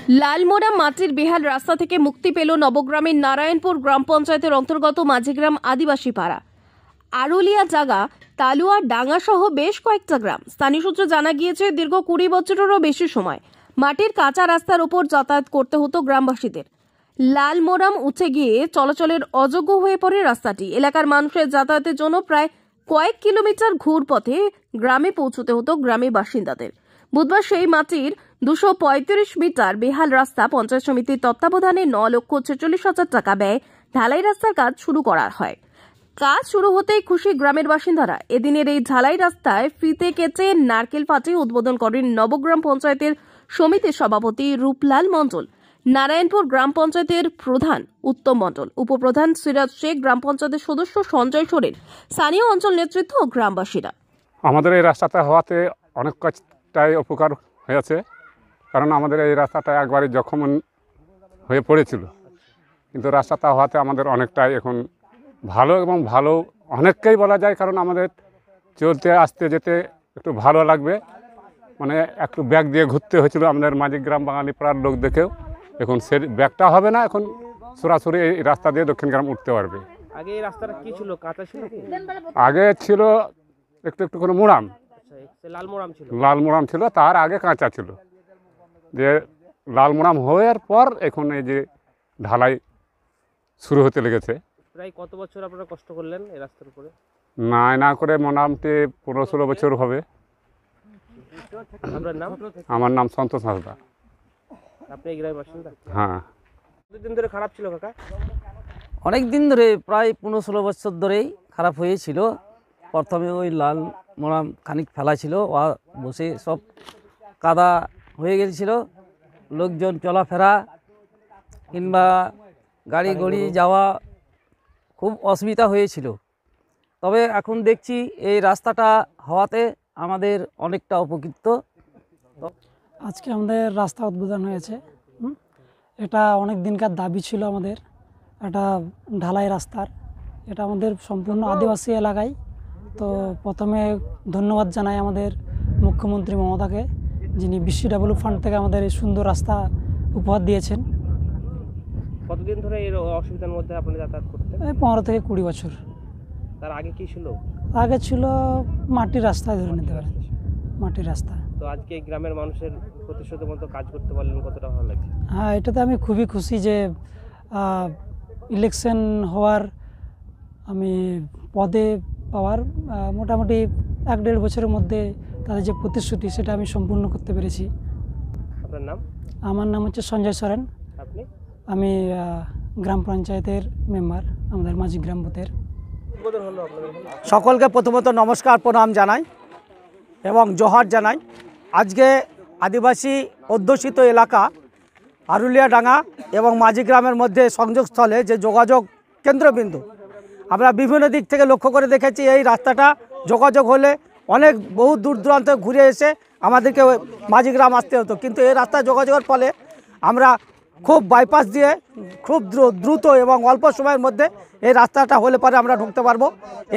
লালমোড়া মাটির বেহাল রাস্তা থেকে মুক্তি পেল নবগ্রামের নারায়ণপুর গ্রাম পঞ্চায়েতের অন্তর্গত মাঝিগ্রাম আদিবাসী পাড়া, আরুলিয়া জাগা, তালুয়া ডাঙ্গা সহ বেশ কয়েকটা গ্রাম। স্থানীয় সূত্রে জানা গিয়েছে, দীর্ঘ 20 বছরেরও বেশি সময় মাটির কাঁচা রাস্তার উপর যাতায়াত করতে হতো গ্রামবাসীদের। লালমোড়াম উঠে গিয়ে চলাচলের অযোগ্য হয়ে পড়ে রাস্তাটি। এলাকার মানুষের যাতায়াতের জন্য প্রায় কয়েক কিলোমিটার ঘুরপথে গ্রামে পৌঁছতে হতো গ্রামের বাসিন্দাদের। বুধবার সেই মাটির 235 মিটার বেহাল রাস্তা পঞ্চায়েত সমিতির তত্ত্বাবধানে 9,46,000 টাকা ব্যয় ঢালাই রাস্তার কাজ শুরু করা হয়। কাজ শুরু হতেই খুশি গ্রামের বাসিন্দারা। এদিনের এই ঢালাই রাস্তায় ফিতে কেটে নারকেল ফাটে উদ্বোধন করেন নবগ্রাম পঞ্চায়েতের সমিতির সভাপতি রূপলাল মণ্ডল, নারায়ণপুর গ্রাম পঞ্চায়েতের প্রধান উত্তম মণ্ডল, উপপ্রধান সিরাজ শেখ, গ্রাম পঞ্চায়েতের সদস্য সঞ্জয় সোরেন, স্থানীয় অঞ্চল নেতৃত্ব ও গ্রামবাসীরা। আমাদের এই রাস্তাটা হওয়াতে অনেক কাজটাই উপকার হয়েছে, কারণ আমাদের এই রাস্তাটা একবারই জখম হয়ে পড়েছিল, কিন্তু রাস্তাটা হওয়াতে আমাদের অনেকটাই এখন ভালো এবং ভালো অনেককেই বলা যায়, কারণ আমাদের চলতে আসতে যেতে একটু ভালো লাগবে। মানে একটু ব্যাগ দিয়ে ঘুরতে হয়েছিল আমাদের মাঝিগ্রাম বাঙালি পাড়ার লোক দেখেও, এখন সে ব্যাগটা হবে না, এখন সরাসরি এই রাস্তা দিয়ে দক্ষিণ গ্রাম উঠতে পারবে। আগে এই রাস্তাটা কি ছিল, কাঁচা ছিল কি? আগে ছিল একটু একটু করে মোড়াম, লাল মোড়াম ছিল, তার আগে কাঁচা ছিল। যে লাল মোড়াম হওয়ার পর এখন এই যে ঢালাই শুরু হতে লেগেছে। প্রায় কত বছর আপনারা কষ্ট করলেন এই রাস্তার উপরে? না করে মোটামুটি 15-16 বছর হবে। আপনার নাম? আমার নাম সন্তোষ হাসদা। আপনি এই গ্রামের বাসিন্দা? হ্যাঁ। কতদিন ধরে খারাপ ছিল কাকা? অনেক দিন ধরে, প্রায় 15-16 বছর ধরেই খারাপ হয়েছিল। প্রথমে ওই লাল মোড়াম খানিক ফেলা ছিল, বসে সব কাদা হয়ে গেছিল, লোকজন চলাফেরা কিংবা গাড়ি ঘড়ি যাওয়া খুব অসুবিধা হয়েছিল। তবে এখন দেখছি এই রাস্তাটা হওয়াতে আমাদের অনেকটা উপকৃত। আজকে আমাদের রাস্তা উদ্বোধন হয়েছে। এটা অনেক দিনকার দাবি ছিল আমাদের, একটা ঢালাই রাস্তার। এটা আমাদের সম্পূর্ণ আদিবাসী এলাকায়। তো প্রথমে ধন্যবাদ জানাই আমাদের মুখ্যমন্ত্রী মমতাকে, যিনি BCW ফান্ড থেকে আমাদের এই সুন্দর রাস্তা উপহার দিয়েছেন। কতদিন ধরে এর অসুবিধার মধ্যে আপনি যাতায়াত করতেন? 15 থেকে 20 বছর। তার আগে কি ছিল? আগে ছিল মাটির রাস্তায়, ধরে নিতে পারেন, মাটির রাস্তা। তো আজকে এই গ্রামের মানুষের প্রতিশ্রুতির মতো কাজ করতে পারলেন, কতটা ভালো লাগছে? হ্যাঁ, এটাতে আমি খুবই খুশি যে ইলেকশন হওয়ার, আমি পদে পাওয়ার মোটামুটি 1-1.5 বছরের মধ্যে তাদের যে প্রতিশ্রুতি, সেটা আমি সম্পূর্ণ করতে পেরেছি। আপনার নাম? আমার নাম হচ্ছে সঞ্জয় সোরেন। আপনি? আমি গ্রাম পঞ্চায়েতের মেম্বার, আমাদের মাঝিগ্রাম বুথের। সকলকে প্রথমত নমস্কার প্রণাম জানাই এবং জোহার জানাই। আজকে আদিবাসী অধ্যুষিত এলাকা আরুলিয়া ডাঙ্গা এবং মাঝিগ্রামের মধ্যে সংযোগস্থলে যে যোগাযোগ কেন্দ্রবিন্দু, আমরা বিভিন্ন দিক থেকে লক্ষ্য করে দেখেছি এই রাস্তাটা যোগাযোগ হলে অনেক বহু দূর দূরান্ত ঘুরে এসে আমাদেরকে মাঝিগ্রাম আসতে হতো, কিন্তু এই রাস্তা যোগাযোগের ফলে আমরা খুব বাইপাস দিয়ে খুব দ্রুত এবং অল্প সময়ের মধ্যে এই রাস্তাটা হলে পরে আমরা ঢুকতে পারবো।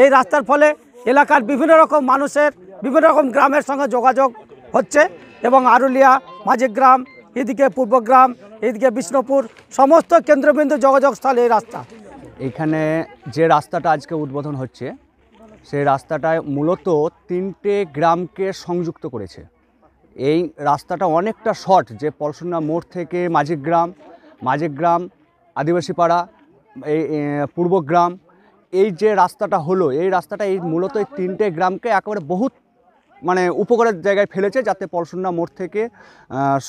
এই রাস্তার ফলে এলাকার বিভিন্ন রকম মানুষের বিভিন্ন রকম গ্রামের সঙ্গে যোগাযোগ হচ্ছে এবং আরুলিয়া, মাঝিগ্রাম, এদিকে পূর্বগ্রাম, এদিকে বিষ্ণুপুর, সমস্ত কেন্দ্রবিন্দু যোগাযোগস্থল এই রাস্তা। এখানে যে রাস্তাটা আজকে উদ্বোধন হচ্ছে, সেই রাস্তাটায় মূলত 3টে গ্রামকে সংযুক্ত করেছে। এই রাস্তাটা অনেকটা শর্ট, যে পরশুনা মোড় থেকে মাঝিগ্রাম আদিবাসী পাড়া, এই পূর্বগ্রাম, এই যে রাস্তাটা হলো, এই রাস্তাটা এই মূলত এই 3টে গ্রামকে একেবারে বহুত মানে উপকারের জায়গায় ফেলেছে, যাতে পরশুনা মোড় থেকে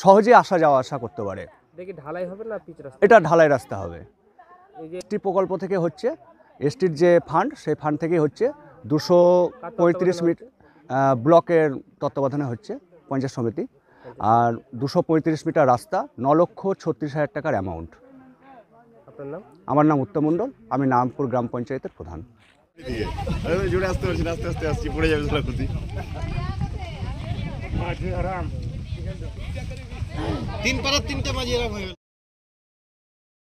সহজে আসা যাওয়া আসা করতে পারে। দেখি ঢালাই হবে না পিচ রাস্তা? এটা ঢালাই রাস্তা হবে। এই যে এসটি প্রকল্প থেকে হচ্ছে, এসটির যে ফান্ড, সেই ফান্ড থেকেই হচ্ছে। 235 মিটার ব্লকের তত্ত্বাবধানে হচ্ছে পঞ্চায়েত সমিতি, আর 235 মিটার রাস্তা, 9,36,000 টাকার অ্যামাউন্ট। আপনার নাম? আমার নাম উত্তম মণ্ডল, আমি নারায়ণপুর গ্রাম পঞ্চায়েতের প্রধান। জুড়ে আসতে পারছি না, আস্তে আসছি, পড়ে যাবে ক্ষতি। 3 পাড়ার 3টে মাঝি এরকম হয়ে গেল।